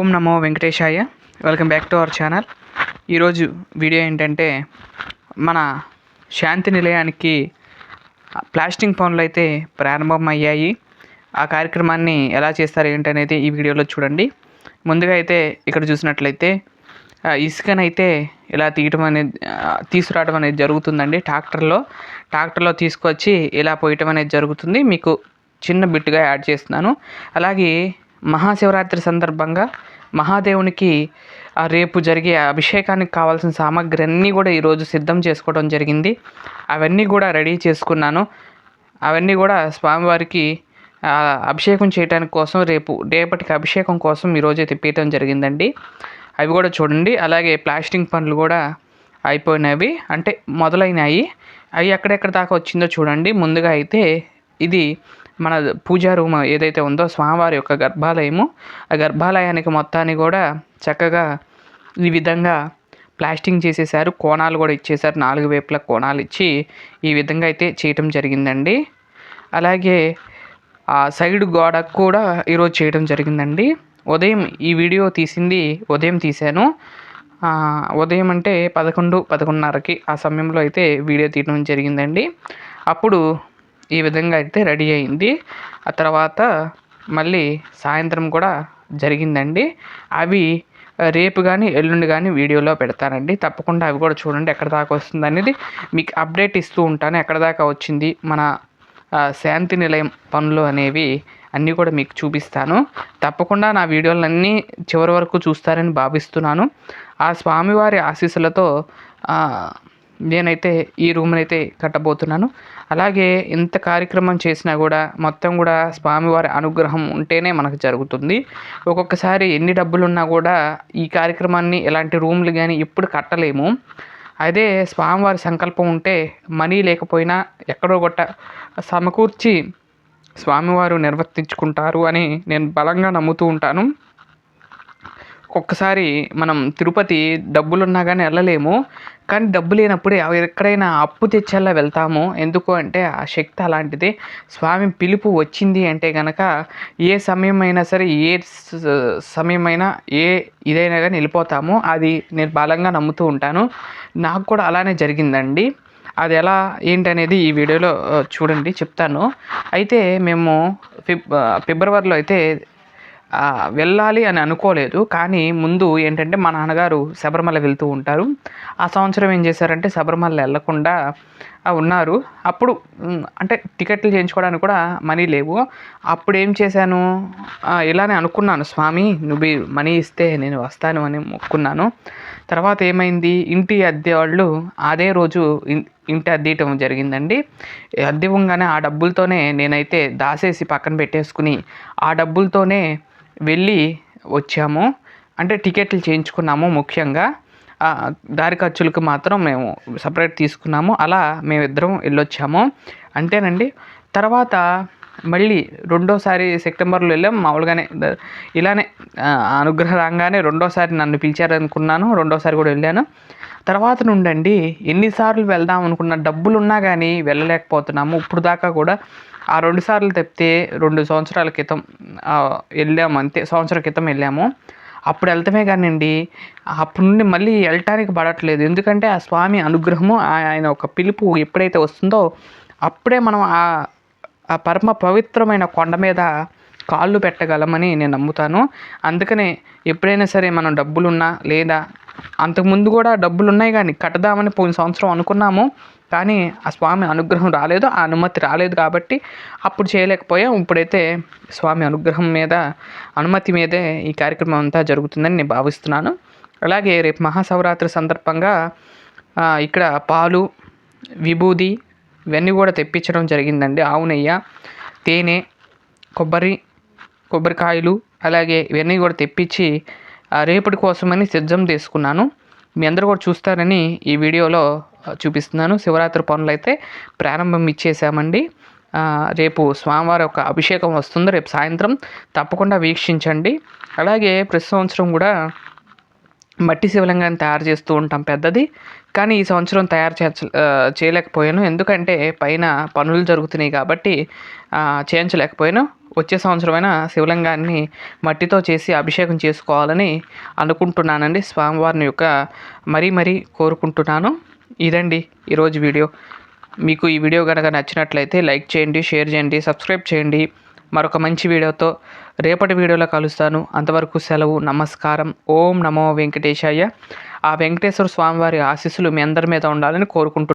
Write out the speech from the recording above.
Om Namo Venkatesaya. Welcome back to our channel. ఈరోజు video ఏంటంటే మన శాంతి నిలయానికి ప్లాస్టింగ్ పనులు అయితే ప్రారంభమయ్యాయి. ఆ కార్యక్రమాన్ని ఎలా చేస్తారు ఏంటనేది ఈ వీడియోలో చూడండి. ముందుగా అయితే ఇక్కడ చూసినట్లయితే ఇసుకనైతే ఇలా తీసుకురావడం అనేది జరుగుతుందండి. ట్రాక్టర్లో తీసుకొచ్చి ఇలా పోయటం అనేది జరుగుతుంది. మీకు చిన్న బిట్టుగా యాడ్ చేస్తున్నాను. అలాగే మహాశివరాత్రి సందర్భంగా మహాదేవునికి రేపు జరిగే అభిషేకానికి కావాల్సిన సామాగ్రి అన్నీ కూడా ఈరోజు సిద్ధం చేసుకోవడం జరిగింది. అవన్నీ కూడా రెడీ చేసుకున్నాను. అవన్నీ కూడా స్వామివారికి అభిషేకం చేయడానికి కోసం రేపటికి అభిషేకం కోసం ఈరోజే తెప్పించడం జరిగిందండి. అవి కూడా చూడండి. అలాగే ప్లాస్టింగ్ పనులు కూడా అయిపోయినవి, అంటే మొదలైనవి. అవి ఎక్కడెక్కడ దాకా వచ్చిందో చూడండి. ముందుగా అయితే ఇది మన పూజా రూమ్ ఏదైతే ఉందో స్వామివారి యొక్క గర్భాలయము, ఆ గర్భాలయానికి మొత్తాన్ని కూడా చక్కగా ఈ విధంగా ప్లాస్టింగ్ చేసేసారు. కోణాలు కూడా ఇచ్చేసారు. 4 వైపుల కోణాలు ఇచ్చి ఈ విధంగా అయితే చేయటం జరిగిందండి. అలాగే ఆ సైడ్ గోడకు కూడా ఈరోజు చేయడం జరిగిందండి. ఉదయం ఈ వీడియో తీసింది ఉదయం తీశాను. ఉదయం అంటే 11-11:30కి ఆ సమయంలో అయితే వీడియో తీయడం జరిగిందండి. అప్పుడు ఈ విధంగా అయితే రెడీ అయింది. ఆ తర్వాత మళ్ళీ సాయంత్రం కూడా జరిగిందండి. అవి రేపు కానీ ఎల్లుండి కానీ వీడియోలో పెడతానండి. తప్పకుండా అవి కూడా చూడండి. ఎక్కడ దాకా వస్తుంది అనేది మీకు అప్డేట్ ఇస్తూ ఉంటాను. ఎక్కడ దాకా వచ్చింది మన శాంతి నిలయం పనులు అనేవి అన్నీ కూడా మీకు చూపిస్తాను. తప్పకుండా నా వీడియోలన్నీ చివరి వరకు చూస్తారని భావిస్తున్నాను. ఆ స్వామివారి ఆశీస్సులతో నేనైతే ఈ రూమ్ని అయితే కట్టబోతున్నాను. అలాగే ఇంత కార్యక్రమం చేసినా కూడా మొత్తం కూడా స్వామివారి అనుగ్రహం ఉంటేనే మనకు జరుగుతుంది. ఒక్కొక్కసారి ఎన్ని డబ్బులు ఉన్నా కూడా ఈ కార్యక్రమాన్ని ఇలాంటి రూమ్లు కానీ ఇప్పుడు కట్టలేము. అదే స్వామివారి సంకల్పం ఉంటే మనీ లేకపోయినా ఎక్కడో గొట్ట సమకూర్చి స్వామివారు నిర్వర్తించుకుంటారు అని నేను బలంగా నమ్ముతూ ఉంటాను. ఒక్కసారి మనం తిరుపతి డబ్బులున్నా కానీ వెళ్ళలేము. కానీ డబ్బు లేనప్పుడు ఎక్కడైనా అప్పు తెచ్చేలా వెళ్తాము. ఎందుకు అంటే ఆ శక్తి అలాంటిది. స్వామి పిలుపు వచ్చింది అంటే కనుక ఏ సమయమైనా సరే, ఏ సమయమైనా, ఇదైనా కానీ వెళ్ళిపోతాము. అది నేను బలంగా నమ్ముతూ ఉంటాను. నాకు కూడా అలానే జరిగిందండి. అది ఎలా ఏంటనేది ఈ వీడియోలో చూడండి, చెప్తాను. అయితే మేము ఫిబ్రవరిలో అయితే వెళ్ళాలి అని అనుకోలేదు. కానీ ముందు ఏంటంటే మా నాన్నగారు శబరిమల వెళ్తూ ఉంటారు. ఆ సంవత్సరం ఏం చేశారంటే శబరిమల వెళ్ళకుండా ఉన్నారు. అప్పుడు అంటే టికెట్లు చేయించుకోవడానికి కూడా మనీ లేవు. అప్పుడు ఏం చేశాను, ఇలానే అనుకున్నాను, స్వామి నువ్వు మనీ ఇస్తే నేను వస్తాను అని మొక్కున్నాను. తర్వాత ఏమైంది, ఇంటి అద్దె వాళ్ళు అదే రోజు ఇంటి అద్దె ఇవ్వడం జరిగిందండి. అద్దె ఇవ్వగానే ఆ డబ్బులతోనే నేనైతే దాసేసి పక్కన పెట్టేసుకుని ఆ డబ్బులతోనే వెళ్ళి వచ్చాము. అంటే టికెట్లు చేయించుకున్నాము. ముఖ్యంగా దారి ఖర్చులకు మాత్రం మేము సపరేట్ తీసుకున్నాము. అలా మేమిద్దరం వెళ్ళొచ్చాము అంతేనండి. తర్వాత మళ్ళీ రెండోసారి సెప్టెంబర్లో వెళ్ళాం. మామూలుగానే ఇలానే అనుగ్రహ రాగానే రెండోసారి నన్ను పిలిచారనుకున్నాను. రెండోసారి కూడా వెళ్ళాను. తర్వాత నుండండి ఎన్నిసార్లు వెళ్దాం అనుకున్న డబ్బులు ఉన్నా కానీ వెళ్ళలేకపోతున్నాము. ఇప్పుడు దాకా కూడా ఆ 2 సార్లు తప్పితే 2 సంవత్సరాల క్రితం వెళ్ళాము అంతే. సంవత్సరం క్రితం వెళ్ళాము. అప్పుడు వెళ్తామే కానివ్వండి, అప్పటి నుండి మళ్ళీ వెళ్ళటానికి పడట్లేదు. ఎందుకంటే ఆ స్వామి అనుగ్రహము, ఆయన ఒక పిలుపు ఎప్పుడైతే వస్తుందో అప్పుడే మనం ఆ పరమ పవిత్రమైన కొండ మీద కాళ్ళు పెట్టగలమని నేను నమ్ముతాను. అందుకనే ఎప్పుడైనా సరే మనం డబ్బులున్నా, లేదా అంతకుముందు కూడా డబ్బులు ఉన్నాయి కానీ కట్టదామని పోయిన సంవత్సరం అనుకున్నాము. కానీ ఆ స్వామి అనుగ్రహం రాలేదు, ఆ అనుమతి రాలేదు కాబట్టి అప్పుడు చేయలేకపోయాం. ఇప్పుడైతే స్వామి అనుగ్రహం మీద, అనుమతి మీదే ఈ కార్యక్రమం అంతా జరుగుతుందని నేను భావిస్తున్నాను. అలాగే రేపు మహాశివరాత్రి సందర్భంగా ఇక్కడ పాలు, విభూది ఇవన్నీ కూడా తెప్పించడం జరిగిందండి. ఆవు నెయ్యి, తేనె, కొబ్బరికాయలు అలాగే ఇవన్నీ కూడా తెప్పించి రేపటి కోసమని సిద్ధం చేసుకున్నాను. మీ అందరూ కూడా చూస్తారని ఈ వీడియోలో చూపిస్తున్నాను. శివరాత్రి పనులు అయితే ప్రారంభం ఇచ్చేసామండి. రేపు స్వామివారి యొక్క అభిషేకం వస్తుంది రేపు సాయంత్రం. తప్పకుండా వీక్షించండి. అలాగే ప్రతి సంవత్సరం కూడా మట్టి శివలింగాన్ని తయారు చేస్తూ ఉంటాం పెద్దది. కానీ ఈ సంవత్సరం చేయలేకపోయాను. ఎందుకంటే పైన పనులు జరుగుతున్నాయి కాబట్టి చేయించలేకపోయాను. వచ్చే సంవత్సరమైనా శివలింగాన్ని మట్టితో చేసి అభిషేకం చేసుకోవాలని అనుకుంటున్నానండి. స్వామివారిని యొక్క మరీ కోరుకుంటున్నాను. ఇదండి ఈరోజు వీడియో. మీకు ఈ వీడియో కనుక నచ్చినట్లయితే లైక్ చేయండి, షేర్ చేయండి, సబ్స్క్రైబ్ చేయండి. మరొక మంచి వీడియోతో రేపటి వీడియోలో కలుస్తాను. అంతవరకు సెలవు. నమస్కారం. ఓం నమో వెంకటేశాయ. ఆ వెంకటేశ్వర స్వామివారి ఆశీస్సులు మీ అందరి మీద ఉండాలని కోరుకుంటున్నాను.